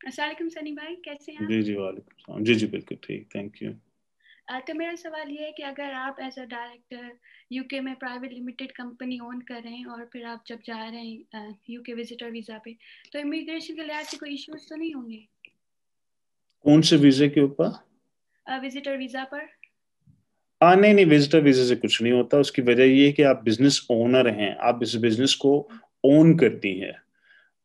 अस्सलाम वालेकुम सनी भाई, कैसे हैं आप? जी जी, वालेकुम सलाम। जी जी, बिल्कुल ठीक, थैंक यू। तो मेरा सवाल ये है कि अगर आप एज अ डायरेक्टर यूके में प्राइवेट लिमिटेड कंपनी ओन कर रहे हैं और फिर आप जब जा रहे हैं यूके विजिटर वीज़ा पे, तो इमिग्रेशन के लिहाज से कोई इश्यूज तो नहीं होंगे? कौन से वीजे के ऊपर? विजिटर वीज़ा पर। नहीं नहीं, विजिटर वीजे से कुछ नहीं होता। उसकी वजह ये है कि आप बिजनेस ओनर हैं, आप इस बिजनेस को ओन करती हैं।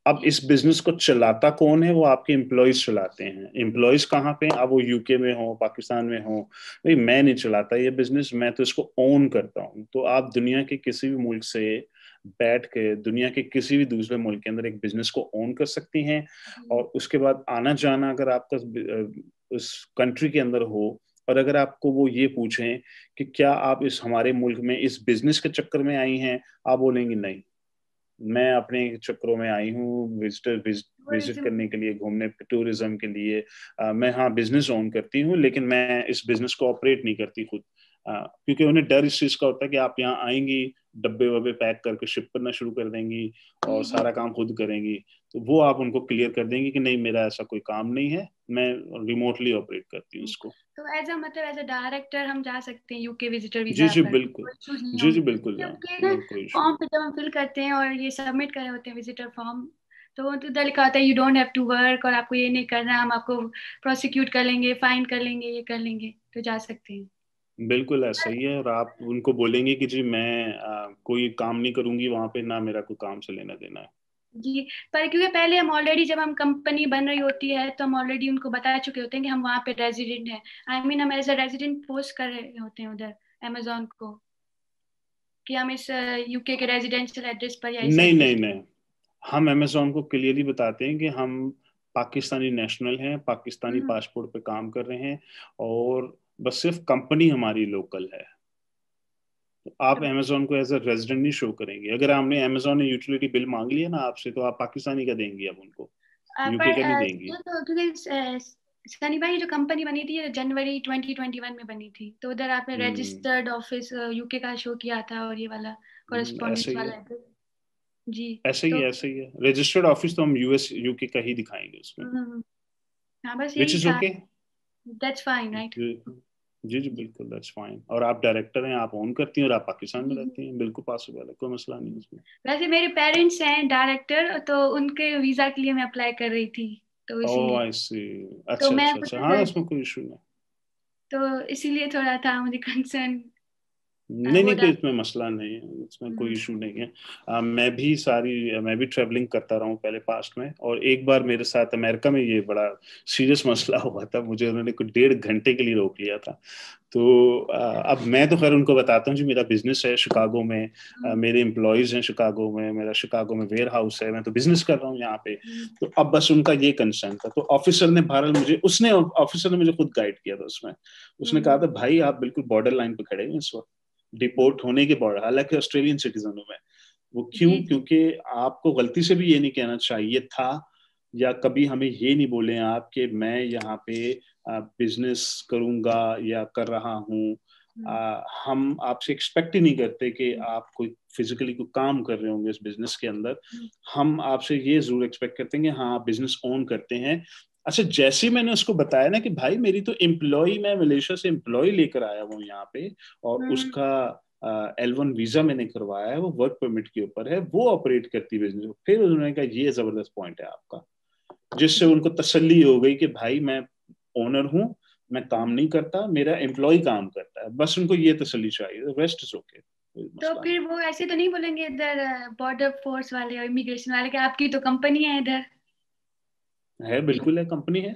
अब जी। इस बिजनेस को चलाता कौन है? वो आपके एम्प्लॉयज चलाते हैं। एम्प्लॉयज कहाँ पे हैं? अब वो यूके में हो, पाकिस्तान में हो। भाई मैं नहीं चलाता ये बिजनेस, मैं तो इसको ओन करता हूँ। तो आप दुनिया के किसी भी मुल्क से बैठ के दुनिया के किसी भी दूसरे मुल्क के अंदर एक बिजनेस को ओन कर सकती हैं। और जी। उसके बाद आना जाना अगर आपका उस कंट्री के अंदर हो, और अगर आपको वो ये पूछें कि क्या आप इस हमारे मुल्क में इस बिजनेस के चक्कर में आई हैं, आप बोलेंगे नहीं, मैं अपने चक्करों में आई हूँ विजिट टूरिज्म। करने के लिए, घूमने, टूरिज्म के लिए। मैं हाँ बिजनेस ओन करती हूँ, लेकिन मैं इस बिजनेस को ऑपरेट नहीं करती खुद। क्योंकि उन्हें डर इस चीज का होता है कि आप यहाँ आएंगी, डब्बे वब्बे पैक करके शिप करना शुरू कर देंगी और जी जी। सारा काम खुद करेंगी। तो वो आप उनको क्लियर कर देंगी कि नहीं, मेरा ऐसा कोई काम नहीं है, मैं रिमोटली ऑपरेट करती हूँ इसको। तो एज अ मतलब एज अ डायरेक्टर हम जा सकते हैं यूके विजिटर जी वीज़ा जी पर, बिल्कुल। कोई इश्यूज नहीं जी जी होंगे? बिल्कुल, क्योंकि ना नो कोई इशू फॉर्म नहीं। पे जब हम फिल करते हैं और ये सबमिट कर रहे होते हैं विजिटर फॉर्म, तो वो तो उधर लिखा होता है you don't have to work, और आपको ये नहीं करना, हम आपको प्रोसिक्यूट कर लेंगे, फाइन कर लेंगे, ये कर लेंगे, तो जा सकते हैं। बिल्कुल ऐसा ही है। और आप उनको बोलेंगे कि जी मैं कोई काम नहीं करूंगी वहां पे, ना मेरा कोई काम से लेना देना है। जी। पर क्योंकि पहले हम ऑलरेडी, जब हम कंपनी बन रही होती है तो हम ऑलरेडी उनको बता चुके होते हैं कि हम वहाँ पे रेजिडेंट हैं। आई मीन हम एज अ रेजिडेंट पोस्ट कर रहे होते हैं उधर अमेजोन को, कि हम इस यूके के रेजिडेंशियल एड्रेस पर या इस नहीं नहीं एड्रेस। नहीं, हम अमेजोन को क्लियरली बताते हैं कि हम पाकिस्तानी नेशनल हैं, पाकिस्तानी हम्म। पासपोर्ट पे काम कर रहे हैं, और बस सिर्फ कंपनी हमारी लोकल है। तो आप अमेजोन को एज अ रेजिडेंट नहीं शो करेंगे। अगर हमने अमेजोन ने यूटिलिटी बिल मांग लिया ना आपसे, तो आप पाकिस्तानी का देंगी अब उनको, पर यूके का नहीं देंगी। ये तो क्योंकि सनी भाई, जो कंपनी बनी थी ये जनवरी 2021 में बनी थी, तो उधर आपने हम्म। रजिस्टर्ड ऑफिस यूके का शो किया था और ये वाला ऐसे कॉरेस्पॉन्डेंस ही है, वाला एड्रेस। जी। ऐसे ही तो है, ऐसे ही है। रजिस्टर्ड ऑफिस तो हम यूएस यूके का ही दिखाएंगे उसमें। हाँ, बस विच यही इज था। ओके। That's fine, right? जी जी जी बिल्कुल, दैट्स फाइन। और आप डायरेक्टर हैं, आप ओन करती हैं, और आप पाकिस्तान में जी जी। रहती हैं, बिल्कुल पॉसिबल है, कोई मसला नहीं है उसमें। वैसे मेरे पेरेंट्स हैं डायरेक्टर, तो उनके वीजा के लिए मैं अप्लाई कर रही थी, तो ओह इसीलिए। आई सी। तो अच्छा मैं अच्छा अच्छा, हाँ उधर, इसमें कोई इशू नहीं। तो इसीलिए थोड़ा था मुझे कंसर्न। नहीं वो नहीं, कोई इसमें मसला नहीं है, इसमें कोई हम्म। इशू नहीं है। मैं भी ट्रैवलिंग करता रहा हूँ पहले पास्ट में, और एक बार मेरे साथ अमेरिका में ये बड़ा सीरियस मसला हुआ था। मुझे उन्होंने कुछ 1.5 घंटे के लिए रोक लिया था। तो अब मैं तो खैर उनको बताता हूँ जी, मेरा बिजनेस है शिकागो में, मेरे एम्प्लॉयज हैं शिकागो में, मेरा शिकागो में वेयर हाउस है, मैं तो बिजनेस कर रहा हूँ यहाँ पे। हम्म। तो अब बस उनका ये कंसर्न था, तो ऑफिसर ने बहरहाल मुझे उसने ऑफिसर ने मुझे खुद गाइड किया था उसमें। उसने कहा हम्म। था भाई आप बिल्कुल बॉर्डर लाइन पे खड़े हैं इस वक्त, हम्म। डिपोर्ट होने के बॉर्डर, हालांकि ऑस्ट्रेलियन सिटीजन हूं मैं। वो क्यों? जी जी। क्योंकि आपको गलती से भी ये नहीं कहना चाहिए था, या कभी हमें ये नहीं बोले आप कि मैं यहाँ पे बिजनेस करूंगा या कर रहा हूँ। हम्म। हम आपसे एक्सपेक्ट ही नहीं करते कि हम्म। आप कोई फिजिकली कोई काम कर रहे होंगे इस बिजनेस के अंदर। हम्म। हम आपसे ये जरूर एक्सपेक्ट करते हैं कि हाँ आप बिजनेस ओन करते हैं। अच्छा, जैसे ही मैंने उसको बताया ना कि भाई मेरी तो एम्प्लॉय, मैं मलेशिया से एम्प्लॉय लेकर आया हूँ यहाँ पे, और हम्म। उसका L1 वीजा मैंने करवाया है, वो वर्क परमिट के ऊपर है, वो ऑपरेट करती है बिजनेस। फिर उन्होंने कहा ये जबरदस्त पॉइंट है आपका, जिससे जी। उनको तसल्ली हो गई कि भाई मैं ओनर हूँ, मैं काम हम्म। नहीं करता, मेरा एम्प्लॉय काम करता है। बस उनको ये तसल्ली चाहिए, रेस्ट इज ओके, कोई तो मसला फिर वो ऐसे तो नहीं बोलेंगे इधर बॉर्डर फोर्स वाले और इमिग्रेशन वाले कि आपकी तो कंपनी है इधर? नहीं है। बिल्कुल है, कंपनी है,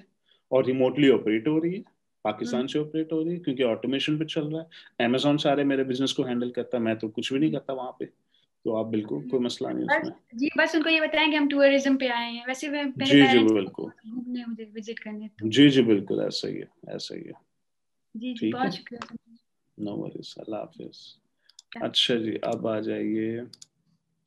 और रिमोटली ऑपरेट हो रही है, हम्म। पाकिस्तान से ऑपरेट हो रही है, क्योंकि ऑटोमेशन पे चल रहा है। अमेजोन सारे मेरे बिजनेस को हैंडल करता है, मैं तो कुछ भी नहीं करता वहां पे। तो आप बिल्कुल, कोई मसला नहीं बस। उसमें। जी, बस उनको ये बताएं कि हम टूरिज्म पे आए हैं, वैसे मेरे जी जी पेरेंट्स बिल्कुल। घूमने मुझे विजिट करने, तो। जी जी बिल्कुल, ऐसा ही है, ऐसा ही है। जी जी, ठीक है, बहुत शुक्रिया। नो वरीज, अल्लाह हाफिज। अच्छा जी, अब आ जाइए।